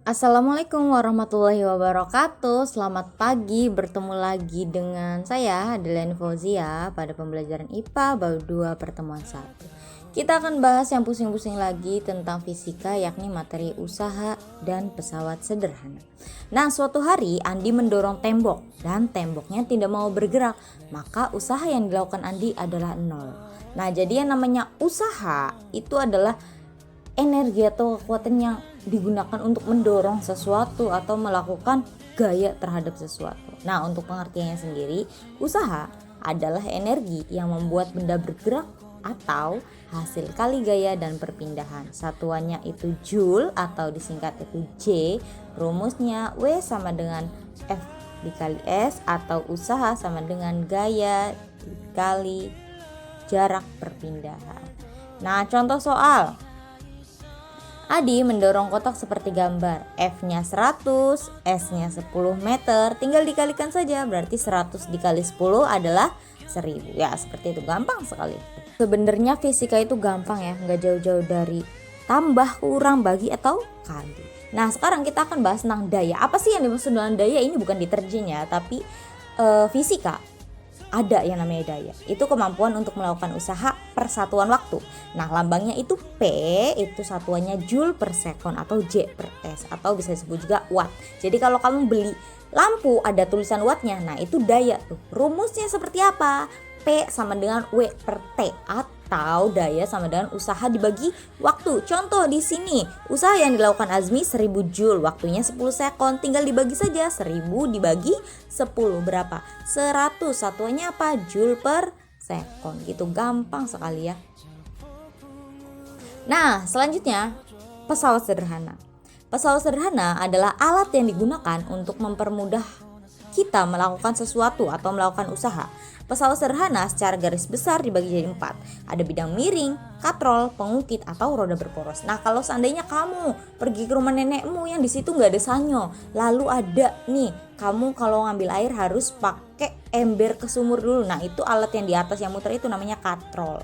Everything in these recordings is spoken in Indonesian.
Assalamualaikum warahmatullahi wabarakatuh. Selamat pagi, bertemu lagi dengan saya Adeline Fauzia pada pembelajaran IPA bab 2 pertemuan 1. Kita akan bahas yang pusing-pusing lagi tentang fisika, yakni materi usaha dan pesawat sederhana. Nah, suatu hari Andi mendorong tembok dan temboknya tidak mau bergerak, maka usaha yang dilakukan Andi adalah 0. Nah, jadi yang namanya usaha itu adalah energi atau kekuatan yang digunakan untuk mendorong sesuatu atau melakukan gaya terhadap sesuatu. Nah, untuk pengertiannya sendiri, usaha adalah energi yang membuat benda bergerak atau hasil kali gaya dan perpindahan. Satuannya itu Joule atau disingkat itu J. Rumusnya W sama dengan F dikali S, atau usaha sama dengan gaya dikali jarak perpindahan. Nah, contoh soal. Adi mendorong kotak seperti gambar, F-nya 100, S-nya 10 meter, tinggal dikalikan saja, berarti 100 dikali 10 adalah 1000. Ya, seperti itu, gampang sekali. Sebenarnya fisika itu gampang ya, nggak jauh-jauh dari tambah, kurang, bagi, atau kali. Nah, sekarang kita akan bahas tentang daya. Apa sih yang dimaksud dengan daya? Ini bukan deterjen ya, tapi fisika. Ada yang namanya daya, itu kemampuan untuk melakukan usaha per satuan waktu. Nah, lambangnya itu P, itu satuannya Joule per second atau J per S, atau bisa disebut juga watt. Jadi kalau kamu beli lampu ada tulisan wattnya, nah itu daya tuh. Rumusnya seperti apa? P sama dengan W per T, atau daya sama dengan usaha dibagi waktu. Contoh di sini, usaha yang dilakukan Azmi 1000 Joule, waktunya 10 sekon. Tinggal dibagi saja, 1000 dibagi 10 berapa? 100. Satuannya apa? Joule per sekon. Gitu, gampang sekali ya. Nah, selanjutnya pesawat sederhana. Pesawat sederhana adalah alat yang digunakan untuk mempermudah kita melakukan sesuatu atau melakukan usaha. Pesawat sederhana secara garis besar dibagi jadi 4. Ada bidang miring, katrol, pengukit, atau roda berporos. Nah, kalau seandainya kamu pergi ke rumah nenekmu yang di situ nggak ada sanyo, lalu ada nih, kamu kalau ngambil air harus pakai ember ke sumur dulu. Nah, itu alat yang di atas yang muter itu namanya katrol.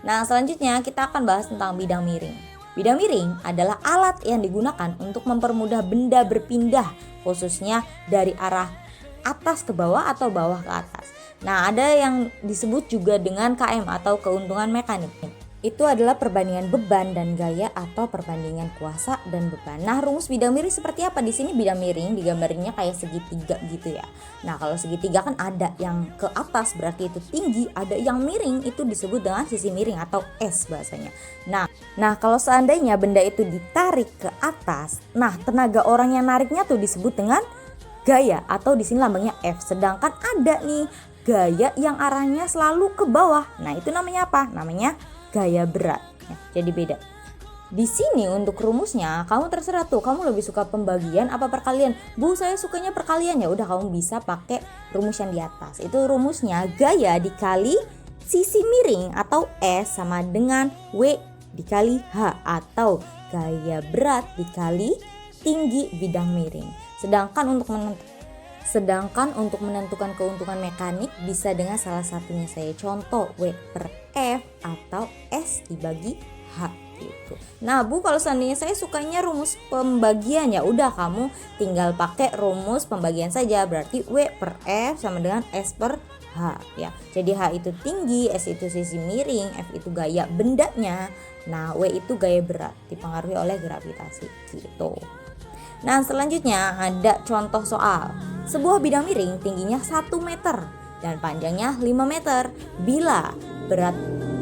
Nah, selanjutnya kita akan bahas tentang bidang miring. Bidang miring adalah alat yang digunakan untuk mempermudah benda berpindah, khususnya dari arah atas ke bawah atau bawah ke atas. Nah, ada yang disebut juga dengan KM atau keuntungan mekanik. Itu adalah perbandingan beban dan gaya atau perbandingan kuasa dan beban. Nah, rumus bidang miring seperti apa? Di sini bidang miring digambarnya kayak segitiga gitu ya. Nah, kalau segitiga kan ada yang ke atas berarti itu tinggi, ada yang miring itu disebut dengan sisi miring atau S bahasanya. Nah, kalau seandainya benda itu ditarik ke atas, nah tenaga orang yang nariknya tuh disebut dengan gaya atau di sini lambangnya F. Sedangkan ada nih gaya yang arahnya selalu ke bawah. Nah, itu namanya apa? Namanya gaya berat. Ya, jadi beda. Di sini untuk rumusnya kamu terserah tuh, kamu lebih suka pembagian apa perkalian? Bu, saya sukanya perkalian. Ya udah, kamu bisa pakai rumus yang di atas. Itu rumusnya gaya dikali sisi miring atau S sama dengan W dikali H, atau gaya berat dikali tinggi bidang miring. Sedangkan untuk menentukan keuntungan mekanik bisa dengan salah satunya saya contoh W per F atau S dibagi H gitu. Nah, Bu, kalau seandainya saya sukanya rumus pembagian, ya udah kamu tinggal pakai rumus pembagian saja, berarti W per F sama dengan S per H ya. Jadi H itu tinggi, S itu sisi miring, F itu gaya bendanya. Nah, W itu gaya berat dipengaruhi oleh gravitasi gitu. Nah, selanjutnya ada contoh soal. Sebuah bidang miring tingginya 1 meter dan panjangnya 5 meter. Bila berat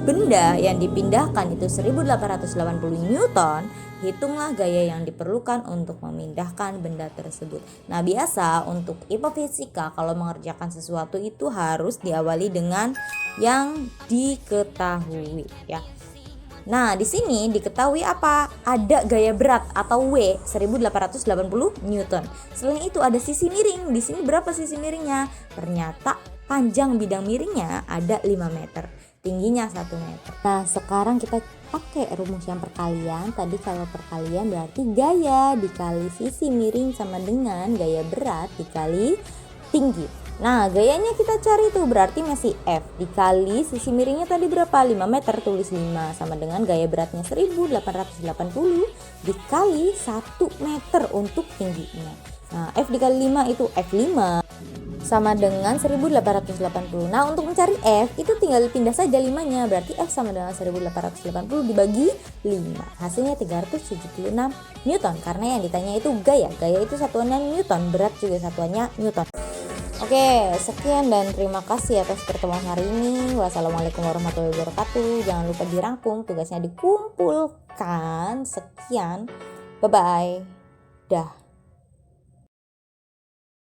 benda yang dipindahkan itu 1880 Newton, hitunglah gaya yang diperlukan untuk memindahkan benda tersebut. Nah, biasa untuk IPA fisika kalau mengerjakan sesuatu itu harus diawali dengan yang diketahui ya. Nah, di sini diketahui apa? Ada gaya berat atau W 1880 Newton. Selain itu ada sisi miring. Di sini berapa sisi miringnya? Ternyata panjang bidang miringnya ada 5 meter. Tingginya 1 meter. Nah, sekarang kita pakai rumus yang perkalian. Tadi kalau perkalian berarti gaya dikali sisi miring sama dengan gaya berat dikali tinggi. Nah, gayanya kita cari tuh, berarti masih F dikali sisi miringnya tadi berapa? 5 meter, tulis 5 sama dengan gaya beratnya 1880 dikali 1 meter untuk tingginya. Nah, F dikali 5 itu F5 sama dengan 1880. Nah, untuk mencari F itu tinggal pindah saja 5-nya, berarti F sama dengan 1880 dibagi 5. Hasilnya 376 Newton, karena yang ditanya itu gaya. Gaya itu satuannya Newton, berat juga satuannya Newton. Oke, sekian dan terima kasih atas pertemuan hari ini. Wassalamualaikum warahmatullahi wabarakatuh. Jangan lupa dirangkum, tugasnya dikumpulkan. Sekian, bye-bye. Dah.